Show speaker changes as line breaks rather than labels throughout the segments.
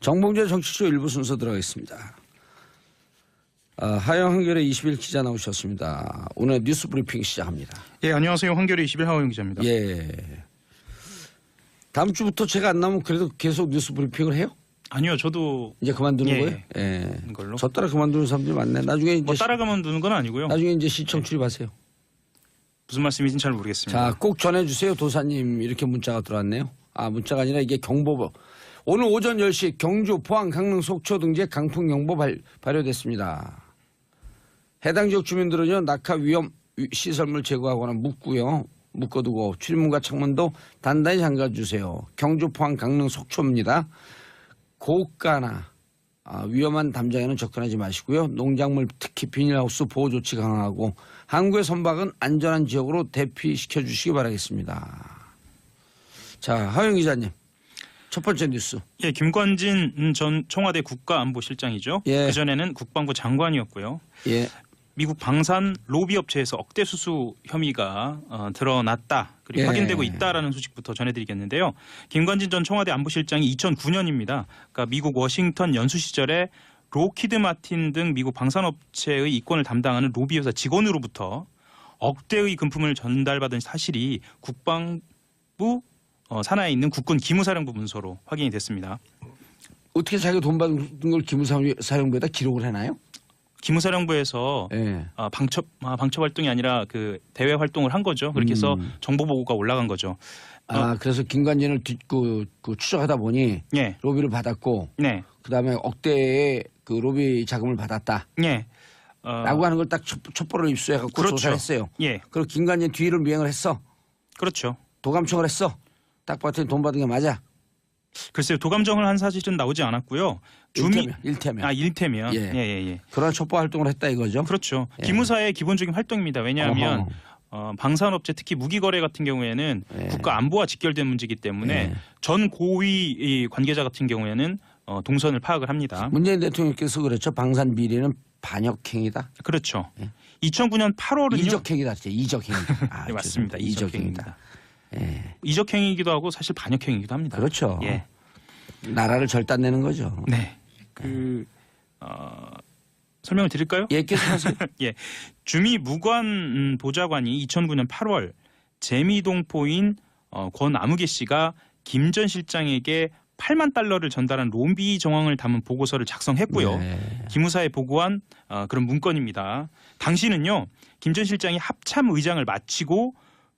정봉재 정치쇼 일부 순서 들어가겠습니다. 하영 한겨레 20일 기자 나오셨습니다. 오늘 뉴스 브리핑 시작합니다.
예, 안녕하세요. 한겨레 20일 하영 기자입니다.
예. 다음 주부터 제가 안 나오면 그래도 계속 뉴스 브리핑을 해요?
아니요, 저도
이제 그만두는
예,
거예요? 예.
걸로.
저 따라 그만두는 사람들이 많네. 나중에 이제
뭐 따라가면 두는 건 아니고요.
나중에 이제 시청 출입하세요.
무슨 말씀인지는 잘 모르겠습니다.
자, 꼭 전해주세요, 도사님. 이렇게 문자가 들어왔네요. 문자가 아니라 이게 경보. 오늘 오전 10시 경주, 포항, 강릉, 속초 등지에 강풍경보 발효됐습니다. 해당 지역 주민들은요, 낙하 위험 시설물 제거하거나 묶어두고 출입문과 창문도 단단히 잠가주세요. 경주, 포항, 강릉, 속초입니다. 고가나 위험한 담장에는 접근하지 마시고요. 농작물 특히 비닐하우스 보호 조치 강화하고 항구의 선박은 안전한 지역으로 대피시켜 주시기 바라겠습니다. 자, 하영 기자님. 첫 번째 뉴스.
예, 김관진 전 청와대 국가안보실장이죠.
예.
그전에는 국방부 장관이었고요.
예.
미국 방산 로비 업체에서 억대 수수 혐의가 드러났다. 그리고
예.
확인되고 있다라는 소식부터 전해드리겠는데요. 김관진 전 청와대 안보실장이 2009년입니다. 그러니까 미국 워싱턴 연수 시절에 로키드 마틴 등 미국 방산업체의 이권을 담당하는 로비 회사 직원으로부터 억대의 금품을 전달받은 사실이 국방부 산하에 있는 국군 기무사령부 문서로 확인이 됐습니다.
어떻게 자기가 돈 받은 걸 기무사령부에다 기록을 해놔요?
기무사령부에서
예.
방첩 활동이 아니라 그 대외 활동을 한 거죠. 그렇게 해서 정보 보고가 올라간 거죠.
그래서 김관진을 추적하다 보니
예.
로비를 받았고,
네.
그다음에 억대의 그 로비 자금을 받았다.
예.
라고 하는 걸 딱 첩보를 입수해갖고
그렇죠.
조사를 했어요.
예.
그리고 김관진 뒤를 미행을 했어.
그렇죠.
도감청을 했어. 딱 봤더니 돈 받은 게 맞아.
글쎄요. 도감정을 한 사실은 나오지 않았고요.
일테면.
일테면.
예.
예.
그런 첩보 활동을 했다 이거죠.
그렇죠.
예.
기무사의 기본적인 활동입니다. 왜냐하면 방산업체 특히 무기거래 같은 경우에는
예.
국가 안보와 직결된 문제이기 때문에
예.
전 고위 관계자 같은 경우에는 동선을 파악을 합니다.
문재인 대통령께서 그랬죠. 방산 비리는 반역행위다.
그렇죠. 2009년 8월은요.
이적행위다. 이적행위.
네, 맞습니다. 이적행위입니다.
예.
이적행위이기도 하고 사실 반역행위이기도 합니다.
그렇죠.
예.
나라를 절단내는 거죠.
네. 설명을 드릴까요?
예, 계속하세요.
예. 주미 무관 보좌관이 2009년 8월 재미동포인 권아무개 씨가 김 전 실장에게 8만 달러를 전달한 로비 정황을 담은 보고서를 작성했고요.
네.
기무사에 보고한 그런 문건입니다. 당시는요. 김 전 실장이 합참 의장을 마치고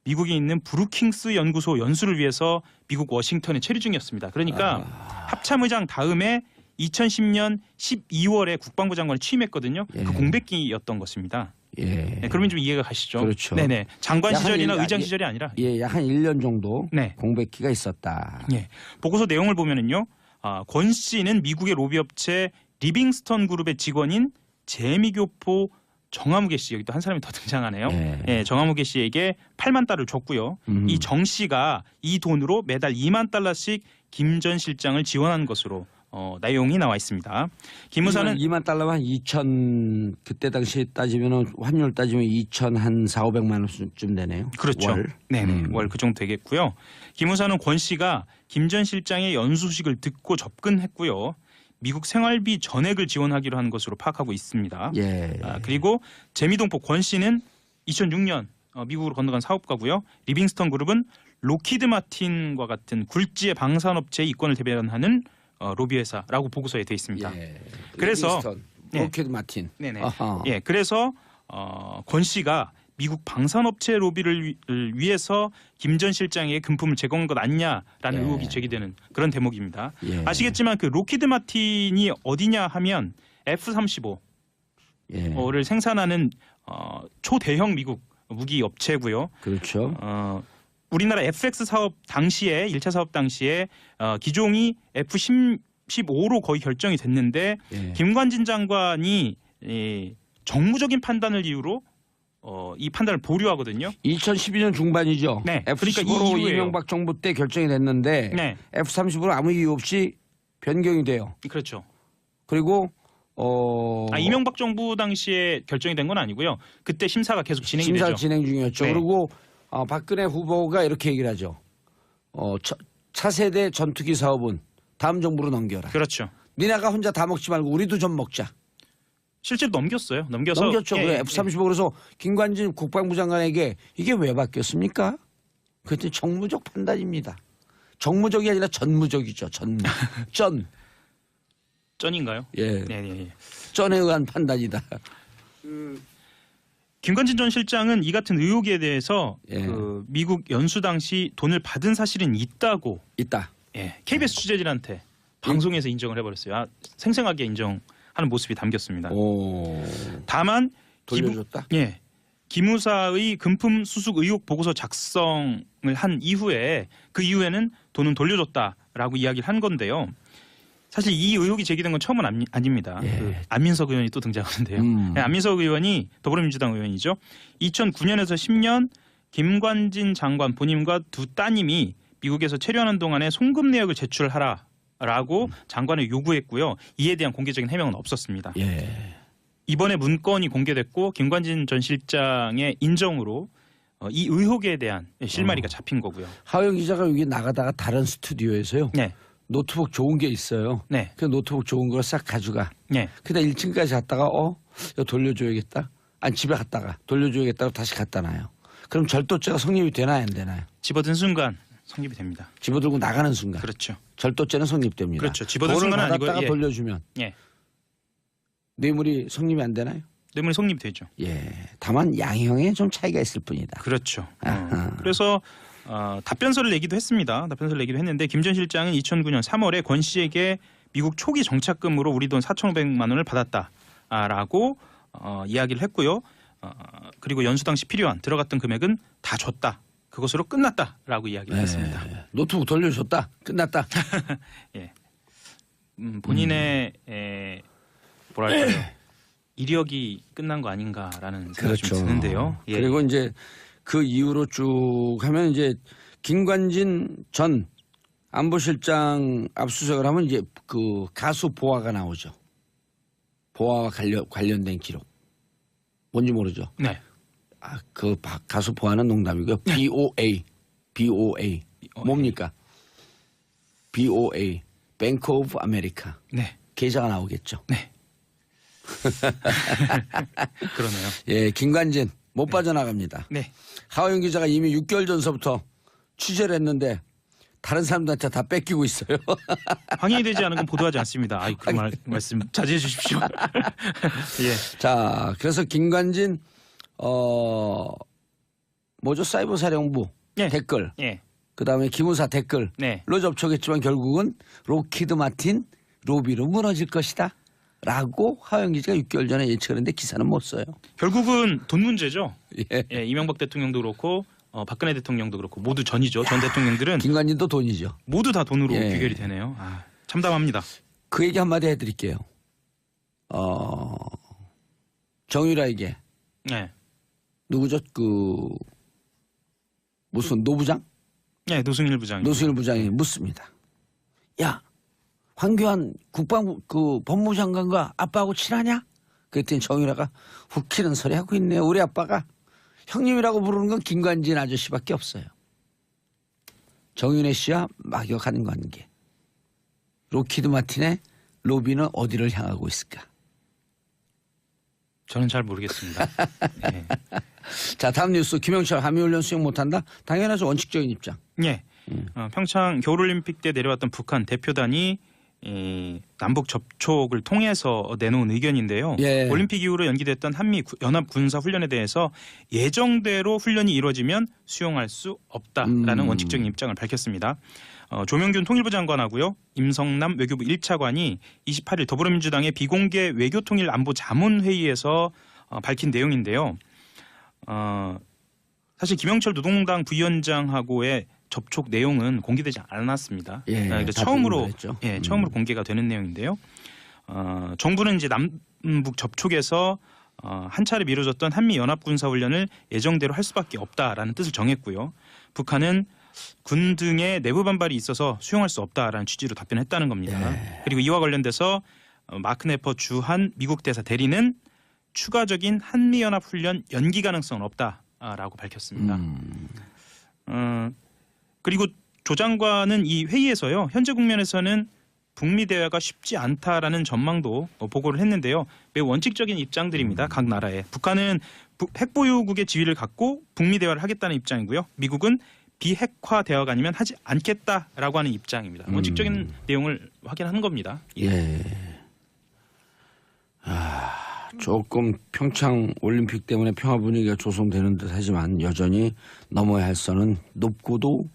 미국에 있는 브루킹스 연구소 연수를 위해서 미국 워싱턴에 체류 중이었습니다. 그러니까 합참 의장 다음에 2010년 12월에 국방부 장관을 취임했거든요.
예.
그 공백기였던 것입니다.
예.
네, 그러면 좀 이해가 가시죠?
그렇죠.
네네. 장관
약한
시절이나 의장
예.
시절이 아니라.
예, 약 한 1년 정도
네.
공백기가 있었다.
예. 보고서 내용을 보면은요. 권 씨는 미국의 로비업체 리빙스턴 그룹의 직원인 재미교포 정아무개 씨, 여기 또 한 사람이 더 등장하네요. 예, 정아무개 씨에게 8만 달러를 줬고요. 이 정 씨가 이 돈으로 매달 2만 달러씩 김 전 실장을 지원한 것으로 내용이 나와 있습니다. 기무사는
2만 달러면 2천 그때 당시 따지면은 환율 따지면 2천 한 4,500만 원쯤 되네요.
그렇죠.
월.
네네. 월 그 정도 되겠고요. 기무사는 권 씨가 김 전 실장의 연수 소식을 듣고 접근했고요. 미국 생활비 전액을 지원하기로 한 것으로 파악하고 있습니다.
예.
그리고 재미동포 권 씨는 2006년 미국으로 건너간 사업가고요. 리빙스턴 그룹은 로키드 마틴과 같은 굴지의 방산업체의 이권을 대변하는 로비 회사라고 보고서에 되어 있습니다.
예.
그래서
로켓 마틴.
네네.
아하.
예, 그래서 권 씨가 미국 방산업체 로비를 위해서 김 전 실장에게 금품을 제공한 것 아니냐라는 의혹이 제기되는 그런 대목입니다.
예.
아시겠지만 그 로키드 마틴이 어디냐 하면 F-35를
예.
생산하는 초대형 미국 무기 업체고요.
그렇죠.
우리나라 FX 사업 당시에 1차 사업 당시에 기종이 F-15로 거의 결정이 됐는데
예.
김관진 장관이 정무적인 판단을 이유로 이 판단을 보류하거든요.
2012년 중반이죠.
네.
F-15로
그러니까 이 이후에요.
이명박 정부 때 결정이 됐는데
네.
F-35로 아무 이유 없이 변경이 돼요.
그렇죠.
그리고
이명박 정부 당시에 결정이 된 건 아니고요. 그때 심사가 계속 진행이
심사
되죠.
진행 중이었죠.
네.
그리고 박근혜 후보가 이렇게 얘기를 하죠. 차세대 전투기 사업은 다음 정부로 넘겨라.
그렇죠.
니네가 혼자 다 먹지 말고 우리도 좀 먹자.
실제로 넘겼어요.
넘겼죠.
예,
F-35 그래서 김관진 국방부 장관에게 이게 왜 바뀌었습니까? 그랬더니 정무적 판단입니다. 정무적이 아니라 전무적이죠. 전.
쩐인가요?
예.
예.
전에 의한 판단이다.
김관진 전 실장은 이 같은 의혹에 대해서
예.
그 미국 연수 당시 돈을 받은 사실은 있다고
있다.
KBS 취재진한테 방송에서 인정을 해버렸어요. 생생하게 인정하는 모습이 담겼습니다.
오.
다만
돌려줬다.
기무사의 금품 수수 의혹 보고서 작성을 한 이후에 그 이후에는 돈은 돌려줬다라고 이야기를 한 건데요. 사실 이 의혹이 제기된 건 처음은 아닙니다.
예.
그 안민석 의원이 또 등장하는데요. 안민석 의원이 더불어민주당 의원이죠. 2009년에서 10년 김관진 장관 본인과 두 따님이 미국에서 체류하는 동안에 송금 내역을 제출하라라고 장관을 요구했고요. 이에 대한 공개적인 해명은 없었습니다.
예.
이번에 문건이 공개됐고 김관진 전 실장의 인정으로 이 의혹에 대한 실마리가 잡힌 거고요.
하영 기자가 여기 나가다가 다른 스튜디오에서요.
네.
노트북 좋은 게 있어요.
네.
그 노트북 좋은 걸 싹 가져가.
네.
그다 1층까지 갔다가 이거 돌려줘야겠다. 아니 집에 갔다가 돌려줘야겠다고 다시 갖다 놔요. 그럼 절도죄가 성립이 되나요 안 되나요?
집어든 순간 성립이 됩니다.
집어들고 나가는 순간.
그렇죠.
절도죄는 성립됩니다.
그렇죠. 집어든
돈을
순간은 아니고
받았다가 돌려주면 뇌물이 성립이 안 되나요?
뇌물이 성립이 되죠.
예. 다만 양형에 좀 차이가 있을 뿐이다.
그렇죠.
아하.
그래서 답변서를 내기도 했습니다. 답변서를 내기도 했는데 김 전 실장은 2009년 3월에 권 씨에게 미국 초기 정착금으로 우리 돈 4,500만 원을 받았다라고 이야기를 했고요. 그리고 연수 당시 필요한 들어갔던 금액은 다 줬다. 그것으로 끝났다라고 이야기를 했습니다.
노트북 돌려줬다. 끝났다.
예. 본인의 뭐랄까요. 이력이 끝난 거 아닌가라는 생각이 좀 드는데요. 예.
그리고 이제 그 이후로 쭉 하면 이제 김관진 전 안보실장 압수수색을 하면 이제 그 가수 보아가 나오죠. 보아와 관련된 기록. 뭔지 모르죠.
네.
그 가수 보아는 농담이고요. BOA. 뭡니까? BOA. Bank of America.
네.
계좌가 나오겠죠.
네. 그러네요.
예, 김관진 못 빠져나갑니다.
네.
하호영 기자가 이미 6개월 전서부터 취재를 했는데 다른 사람들한테 다 뺏기고 있어요.
확인이 되지 않은 건 보도하지 않습니다. 아이 그 말씀 자제해 주십시오. 예.
자, 그래서 김관진 뭐죠? 사이버 사령부
예.
댓글.
예.
그다음에 기무사 댓글로
네.
접촉했지만 결국은 로키드 마틴 로비로 무너질 것이다. 라고 하호영 기자가 6개월 전에 예측을 했는데 기사는 못 써요.
결국은 돈 문제죠.
예.
예, 이명박 대통령도 그렇고 박근혜 대통령도 그렇고 모두 전이죠. 전 대통령들은
김관진도 돈이죠.
모두 다 돈으로
예.
귀결이 되네요. 참담합니다.
그 얘기 한마디 해드릴게요. 정유라에게
네.
누구죠? 무슨 노부장?
네, 노승일 부장이.
노승일 부장이 묻습니다. 야, 황교안 국방부 법무부 장관과 아빠하고 친하냐? 그랬더니 정유라가 웃기는 소리 하고 있네요. 우리 아빠가 형님이라고 부르는 건 김관진 아저씨밖에 없어요. 정윤혜 씨와 막역하는 관계. 로키드 마틴의 로비는 어디를 향하고 있을까?
저는 잘 모르겠습니다. 네.
자, 다음 뉴스. 김영철 한미훈련 수행 못한다? 당연하죠. 원칙적인 입장.
네. 평창 겨울올림픽 때 내려왔던 북한 대표단이 남북 접촉을 통해서 내놓은 의견인데요.
예.
올림픽 이후로 연기됐던 한미 연합 군사 훈련에 대해서 예정대로 훈련이 이루어지면 수용할 수 없다라는 원칙적인 입장을 밝혔습니다. 조명균 통일부 장관하고요. 임성남 외교부 1차관이 28일 더불어민주당의 비공개 외교통일 안보 자문회의에서 밝힌 내용인데요. 사실 김영철 노동당 부위원장하고의 접촉 내용은 공개되지 않았습니다.
예,
처음으로 공개가 되는 내용인데요. 정부는 이제 남북 접촉에서 한 차례 미뤄졌던 한미 연합 군사 훈련을 예정대로 할 수밖에 없다라는 뜻을 정했고요. 북한은 군 등의 내부 반발이 있어서 수용할 수 없다라는 취지로 답변했다는 겁니다.
예.
그리고 이와 관련돼서 마크 네퍼 주한 미국 대사 대리는 추가적인 한미 연합 훈련 연기 가능성은 없다라고 밝혔습니다. 그리고 조 장관은 이 회의에서요. 현재 국면에서는 북미 대화가 쉽지 않다라는 전망도 보고를 했는데요. 매우 원칙적인 입장들입니다. 각 나라에. 북한은 핵보유국의 지위를 갖고 북미 대화를 하겠다는 입장이고요. 미국은 비핵화 대화가 아니면 하지 않겠다라고 하는 입장입니다. 원칙적인 내용을 확인하는 겁니다.
예. 조금 평창 올림픽 때문에 평화 분위기가 조성되는 듯하지만 여전히 넘어야 할 선은 높고도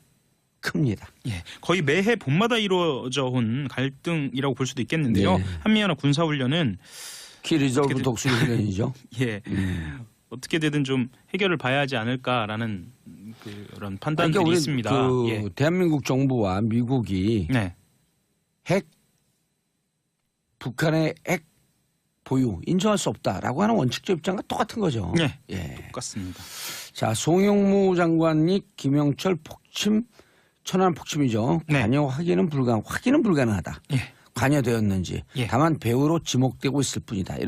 큽니다.
예, 거의 매해 봄마다 이루어져 온 갈등이라고 볼 수도 있겠는데요.
네.
한미연합 군사훈련은
키 리저브 독수리 훈련이죠.
예, 어떻게 되든 좀 해결을 봐야 하지 않을까라는 그런 판단들이
그러니까 우리
있습니다. 예.
대한민국 정부와 미국이
네,
북한의 핵 보유 인정할 수 없다라고 하는 원칙적 입장과 똑같은 거죠.
네,
예.
똑같습니다.
자, 송영무 장관이 김영철 폭침 천안 폭침이죠.
네.
관여 확인은 불가능하다.
예.
관여되었는지
예.
다만 배우로 지목되고 있을 뿐이다.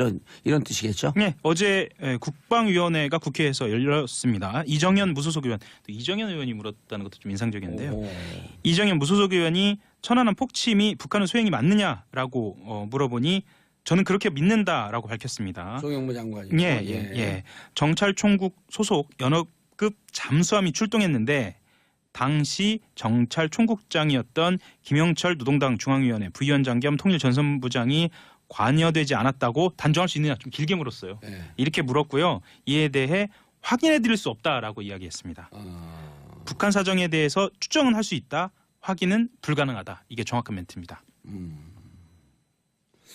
이런 뜻이겠죠.
네, 어제 국방위원회가 국회에서 열렸습니다. 이정현 무소속 의원, 또 이정현 의원이 물었다는 것도 좀 인상적인데요. 이정현 무소속 의원이 천안함 폭침이 북한의 소행이 맞느냐라고 물어보니 저는 그렇게 믿는다라고 밝혔습니다.
송영무 장관이.
예. 정찰총국 소속 연합급 잠수함이 출동했는데 당시 정찰총국장이었던 김영철 노동당 중앙위원회 부위원장 겸 통일전선부장이 관여되지 않았다고 단정할 수 있느냐 좀 길게 물었어요.
예.
이렇게 물었고요. 이에 대해 확인해드릴 수 없다라고 이야기했습니다. 북한 사정에 대해서 추정은 할 수 있다. 확인은 불가능하다. 이게 정확한 멘트입니다.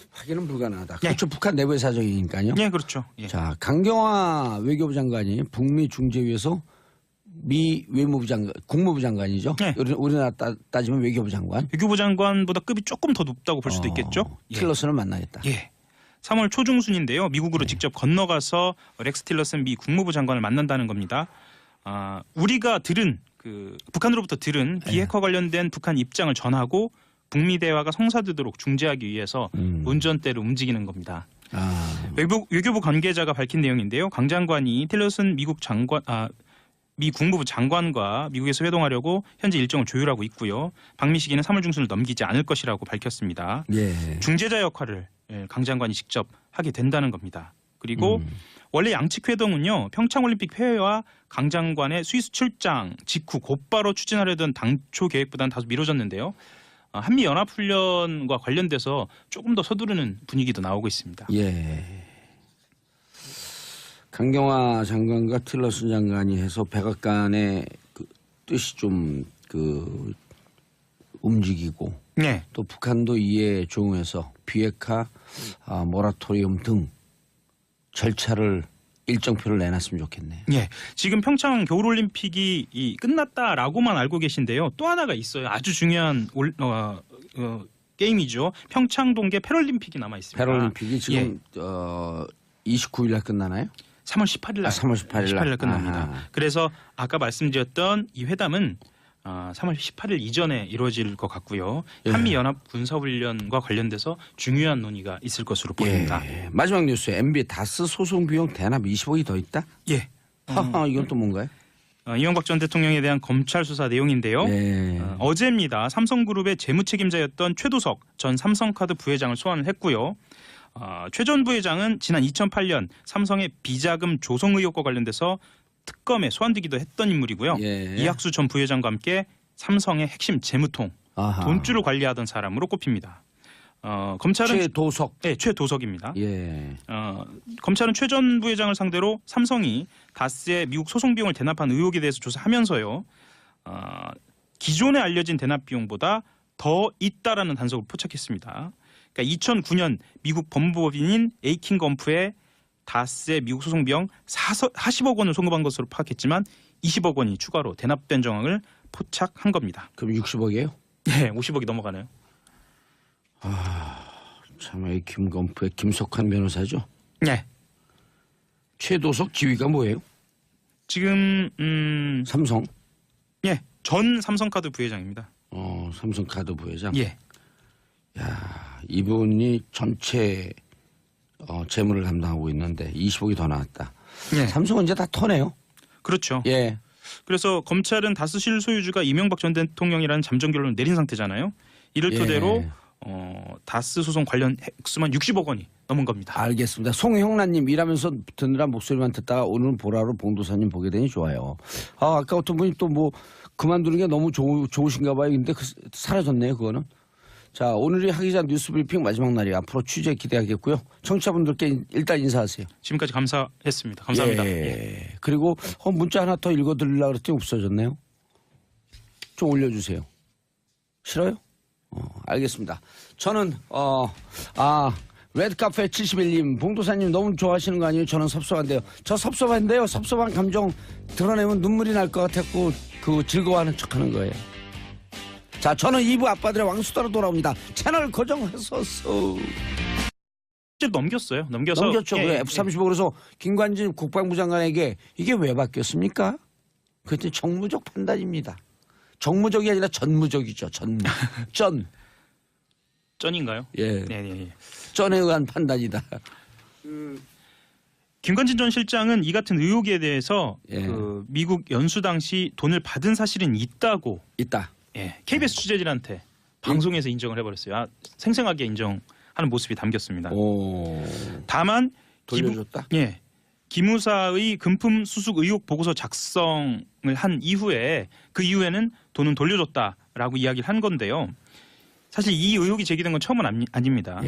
확인은 불가능하다.
예.
그렇죠. 북한 내부의 사정이니까요.
네, 그렇죠. 예.
자, 강경화 외교부 장관이 북미 중재위에서 미 외무부 장관, 국무부 장관이죠.
네.
우리나라 따지면 외교부 장관.
외교부 장관보다 급이 조금 더 높다고 볼 수도 있겠죠.
틸러슨을 만나겠다.
예. 3월 초중순인데요. 미국으로 직접 건너가서 렉스 틸러슨 미 국무부 장관을 만난다는 겁니다. 우리가 들은 북한으로부터 들은 비핵화 관련된 북한 입장을 전하고 북미 대화가 성사되도록 중재하기 위해서 운전대를 움직이는 겁니다. 외교부 관계자가 밝힌 내용인데요. 강 장관이 틸러슨 미 국무부 장관과 미국에서 회동하려고 현재 일정을 조율하고 있고요. 방미 시기는 3월 중순을 넘기지 않을 것이라고 밝혔습니다.
예.
중재자 역할을 강 장관이 직접 하게 된다는 겁니다. 그리고 원래 양측 회동은요. 평창올림픽 폐회와 강 장관의 스위스 출장 직후 곧바로 추진하려던 당초 계획보다는 다소 미뤄졌는데요. 한미연합훈련과 관련돼서 조금 더 서두르는 분위기도 나오고 있습니다.
예. 강경화 장관과 틸러슨 장관이 해서 백악관의 뜻이 좀 움직이고
네.
또 북한도 이에 조응해서 비핵화 모라토리움 등 절차를 일정표를 내놨으면 좋겠네요.
예, 지금 평창 겨울올림픽이 끝났다라고만 알고 계신데요. 또 하나가 있어요. 아주 중요한 게임이죠. 평창 동계 패럴림픽이 남아 있습니다.
패럴림픽이 지금 29일 날 끝나나요?
3월 18일 날.
3월 18일 날
끝납니다.
아하.
그래서 아까 말씀드렸던 이 회담은 3월 18일 이전에 이루어질 것 같고요.
예.
한미연합 군사훈련과 관련돼서 중요한 논의가 있을 것으로 보입니다.
예. 마지막 뉴스. MB 다스 소송 비용 대납 20억이 더 있다?
예.
이건 또 뭔가요?
이명박 전 대통령에 대한 검찰 수사 내용인데요.
예.
어제입니다. 삼성그룹의 재무책임자였던 최도석 전 삼성카드 부회장을 소환을 했고요. 최 전 부회장은 지난 2008년 삼성의 비자금 조성 의혹과 관련돼서 특검에 소환되기도 했던 인물이고요.
예.
이학수 전 부회장과 함께 삼성의 핵심 재무통,
아하.
돈줄을 관리하던 사람으로 꼽힙니다. 검찰은
최도석.
네, 최도석입니다.
예.
검찰은 최 전 부회장을 상대로 삼성이 다스의 미국 소송 비용을 대납한 의혹에 대해서 조사하면서요. 기존에 알려진 대납 비용보다 더 있다라는 단서를 포착했습니다. 그러니까 2009년 미국 법무법인인 에이킹건프에 다스의 미국 소송 비용 40억 원을 송금한 것으로 파악했지만 20억 원이 추가로 대납된 정황을 포착한 겁니다.
그럼 60억이에요?
네, 50억이 넘어가네요.
참, 이 김건프의 김석환 변호사죠?
네.
최도석 지위가 뭐예요?
지금
삼성.
예, 전 삼성카드 부회장입니다.
삼성카드 부회장.
예.
야, 이분이 전체 재무를 담당하고 있는데 20억이 더 나왔다.
예.
삼성은 이제 다 터네요.
그렇죠.
예.
그래서 검찰은 다스 실소유주가 이명박 전 대통령이라는 잠정 결론을 내린 상태잖아요. 이를
예.
토대로 다스 소송 관련 액수만 60억 원이 넘은 겁니다.
알겠습니다. 송형란님 일하면서 듣느라 목소리만 듣다가 오늘은 보라로 봉도사님 보게 되니 좋아요. 아까 어떤 분이 또 뭐 그만두는 게 너무 좋으신가 봐요. 근데 사라졌네요. 그거는. 자, 오늘이 하기자 뉴스브리핑 마지막 날이 앞으로 취재 기대하겠고요. 청취자분들께 일단 인사하세요.
지금까지 감사했습니다. 감사합니다.
예. 그리고 문자 하나 더 읽어드리려고 그랬더니 없어졌네요. 좀 올려주세요. 싫어요? 알겠습니다. 저는 레드카페 71님 봉도사님 너무 좋아하시는 거 아니에요? 저는 섭섭한데요. 저 섭섭한데요. 섭섭한 감정 드러내면 눈물이 날 것 같았고 즐거워하는 척하는 거예요. 자, 저는 2부 아빠들의 왕수다로 돌아옵니다. 채널 고정해서
넘겼어요.
넘겼죠.
예,
F-35 그래서 김관진 국방부 장관에게 이게 왜 바뀌었습니까? 그랬더니 정무적 판단입니다. 정무적이 아니라 전무적이죠.
쩐인가요?
예.
네.
쩐에 의한 판단이다.
김관진 전 실장은 이 같은 의혹에 대해서 미국 연수 당시 돈을 받은 사실은 있다. KBS 취재진한테 방송에서 인정을 해버렸어요. 생생하게 인정하는 모습이 담겼습니다. 다만
돌려줬다.
기무사의 금품 수수 의혹 보고서 작성을 한 이후에 그 이후에는 돈은 돌려줬다라고 이야기를 한 건데요. 사실 이 의혹이 제기된 건 처음은 아닙니다.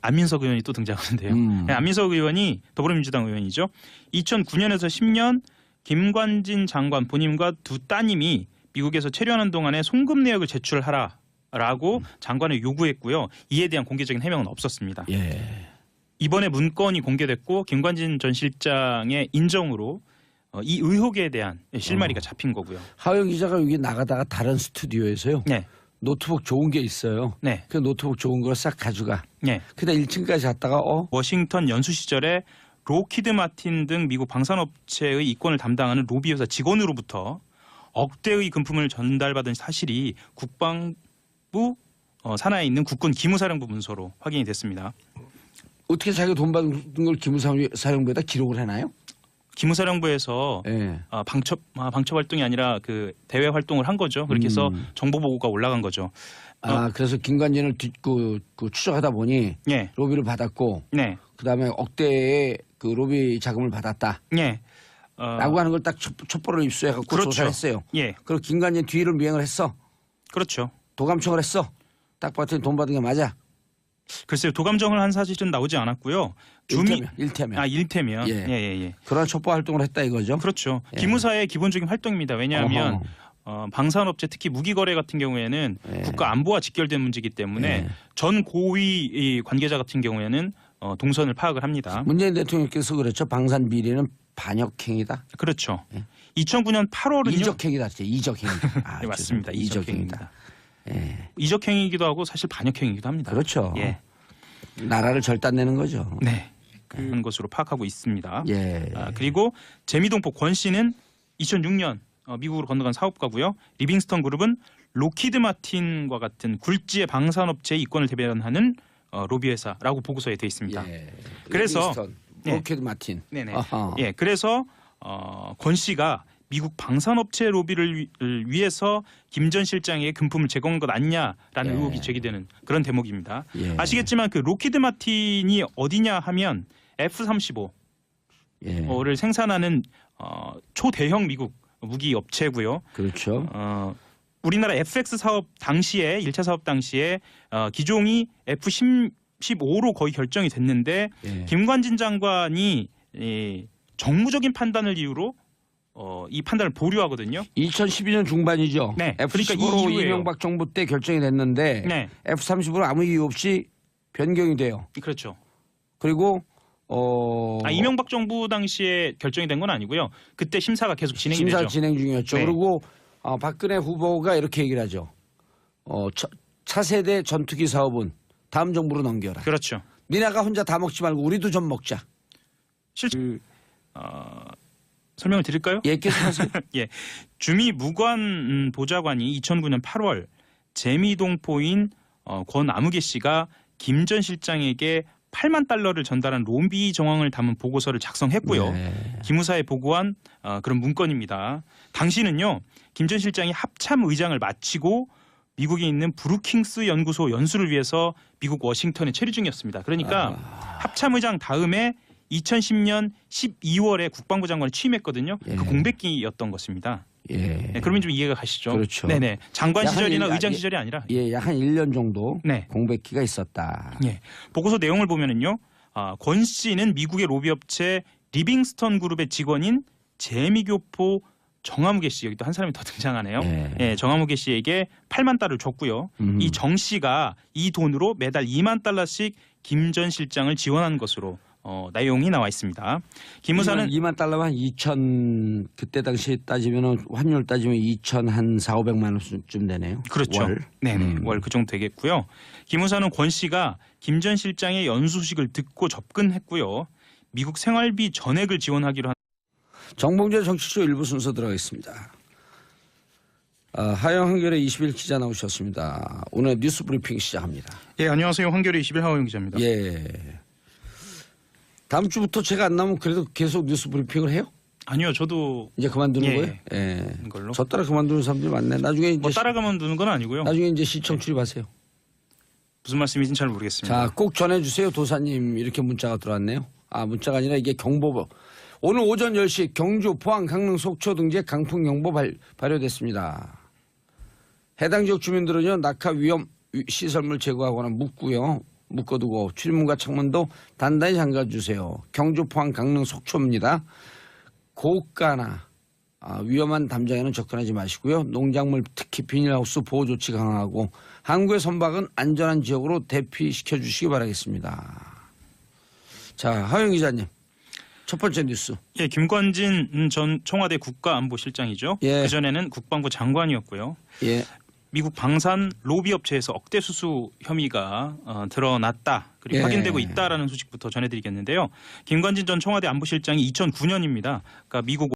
안민석 의원이 또 등장하는데요. 안민석 의원이 더불어민주당 의원이죠. 2009년에서 10년 김관진 장관 본인과 두 따님이 미국에서 체류하는 동안에 송금 내역을 제출하라라고 장관에 요구했고요. 이에 대한 공개적인 해명은 없었습니다. 이번에 문건이 공개됐고 김관진 전 실장의 인정으로 이 의혹에 대한 실마리가 잡힌 거고요.
하영 기자가 여기 나가다가 다른 스튜디오에서요. 노트북 좋은 게 있어요. 그 노트북 좋은 걸 싹 가져가. 근데 1층까지 갔다가
워싱턴 연수 시절에 로키드 마틴 등 미국 방산업체의 이권을 담당하는 로비 회사 직원으로부터 억대의 금품을 전달받은 사실이 국방부 산하에 있는 국군 기무사령부 문서로 확인이 됐습니다.
어떻게 자기가 돈 받은 걸 기무사령부에다 기록을 해놔요?
기무사령부에서 방첩 활동이 아니라 그 대외 활동을 한 거죠. 그렇게 해서 정보 보고가 올라간 거죠.
그래서 김관진을 추적하다 보니 로비를 받았고, 그다음에 억대의 그 로비 자금을 받았다. 라고 하는 걸 딱 첩보를 입수해갖고 조사했어요. 그리고 김관진 뒤를 미행을 했어.
그렇죠.
도감청을 했어. 딱 봤더니 돈 받은 게 맞아.
글쎄요, 도감정을 한 사실은 나오지 않았고요. 일테면.
그런 첩보 활동을 했다 이거죠.
그렇죠. 기무사의 기본적인 활동입니다. 왜냐하면 방산업체 특히 무기거래 같은 경우에는 국가 안보와 직결된 문제이기 때문에 전 고위 관계자 같은 경우에는 동선을 파악을 합니다.
문재인 대통령께서 그렇죠. 방산 비리는 반역행위다.
그렇죠. 2009년 8월은요.
이적행위다. 이적행위.
네, 맞습니다. 이적행위입니다. 이적행위이기도 하고 사실 반역행위이기도 합니다.
그렇죠. 나라를 절단내는 거죠.
그런 것으로 파악하고 있습니다. 그리고 재미동포 권 씨는 2006년 미국으로 건너간 사업가고요. 리빙스턴 그룹은 로키드 마틴과 같은 굴지의 방산업체의 이권을 대변하는 로비 회사라고 보고서에 되어 있습니다. 그래서
로키드 마틴.
그래서 권 씨가 미국 방산업체 로비를 위해서 김 전 실장에게 금품을 제공한 것 아니냐라는 의혹이 제기되는 그런 대목입니다. 아시겠지만 그 로키드 마틴이 어디냐 하면 F-35를 생산하는 초대형 미국 무기 업체고요.
그렇죠.
우리나라 FX 사업 당시에 1차 사업 당시에 기종이 F-15로 거의 결정이 됐는데 김관진 장관이 정무적인 판단을 이유로 이 판단을 보류하거든요.
2012년 중반이죠. F-15로 그러니까 이명박 정부 때 결정이 됐는데 F-35로 아무 이유 없이 변경이 돼요.
그렇죠.
그리고
이명박 정부 당시에 결정이 된 건 아니고요. 그때 심사가 계속 진행이 되죠.
심사 진행 중이었죠. 그리고 박근혜 후보가 이렇게 얘기를 하죠. 차세대 전투기 사업은 다음 정부로 넘겨라.
그렇죠.
니네가 혼자 다 먹지 말고 우리도 좀 먹자.
설명을 드릴까요?
계속하세요.
주미 무관 보좌관이 2009년 8월 재미동포인 권아무개 씨가 김 전 실장에게 8만 달러를 전달한 로비 정황을 담은 보고서를 작성했고요. 기무사에 보고한 그런 문건입니다. 당시는요. 김 전 실장이 합참 의장을 마치고 미국에 있는 브루킹스 연구소 연수를 위해서 미국 워싱턴에 체류 중이었습니다. 그러니까 합참의장 다음에 2010년 12월에 국방부 장관을 취임했거든요.
예.
그 공백기였던 것입니다.
예.
네, 그러면 좀 이해가 가시죠?
그렇죠.
네네. 장관
약한
시절이나
일-
의장 시절이 아니라.
예, 약 한 1년 정도
네.
공백기가 있었다.
예. 보고서 내용을 보면은요. 권 씨는 미국의 로비업체 리빙스턴 그룹의 직원인 재미교포 정아무개 씨, 여기 또 한 사람이 더 등장하네요.
예.
예, 정아무개 씨에게 8만 달러를 줬고요. 이 정 씨가 이 돈으로 매달 2만 달러씩 김 전 실장을 지원한 것으로 내용이 나와 있습니다. 김 의사는
2만 달러면 한 2천 그때 당시 따지면 환율 따지면 2천 한 4,500만 원쯤 되네요.
그렇죠.
월.
네네. 월 그 정도 되겠고요. 김 의사는 권 씨가 김 전 실장의 연수 소식을 듣고 접근했고요. 미국 생활비 전액을 지원하기로 한.
정봉재 정치쇼 일부 순서 들어가겠습니다. 하영 한겨레 20일 기자 나오셨습니다. 오늘 뉴스 브리핑 시작합니다.
예, 안녕하세요. 한겨레 20일 하호영 기자입니다.
예. 다음 주부터 제가 안 나오면 그래도 계속 뉴스 브리핑을 해요?
아니요, 저도
이제 그만두는
예.
거예요? 예.
걸로.
저 따라 그만두는 사람들이 많네. 나중에 이제
뭐 따라가면 두는 건 아니고요.
나중에 이제 시청 출입하세요.
무슨 말씀인지는 잘 모르겠습니다.
자, 꼭 전해주세요. 도사님 이렇게 문자가 들어왔네요. 문자가 아니라 이게 경보. 오늘 오전 10시 경주, 포항, 강릉, 속초 등지에 강풍경보 발효됐습니다. 해당 지역 주민들은요, 낙하 위험 시설물 제거하거나 묶어두고 출입문과 창문도 단단히 잠가주세요. 경주, 포항, 강릉, 속초입니다. 고가나 위험한 담장에는 접근하지 마시고요. 농작물 특히 비닐하우스 보호 조치 강화하고 항구의 선박은 안전한 지역으로 대피시켜 주시기 바라겠습니다. 자, 하영 기자님. 첫 번째 뉴스.
예, 김관진 전 청와대 국가안보실장이죠.
예.
그전에는 국방부 장관이었고요.
예.
미국 방산 로비 업체에서 억대 수수 혐의가 드러났다. 그리고
예.
확인되고 있다라는 소식부터 전해드리겠는데요. 김관진 전 청와대 안보실장이 2009년입니다. 그러니까 미국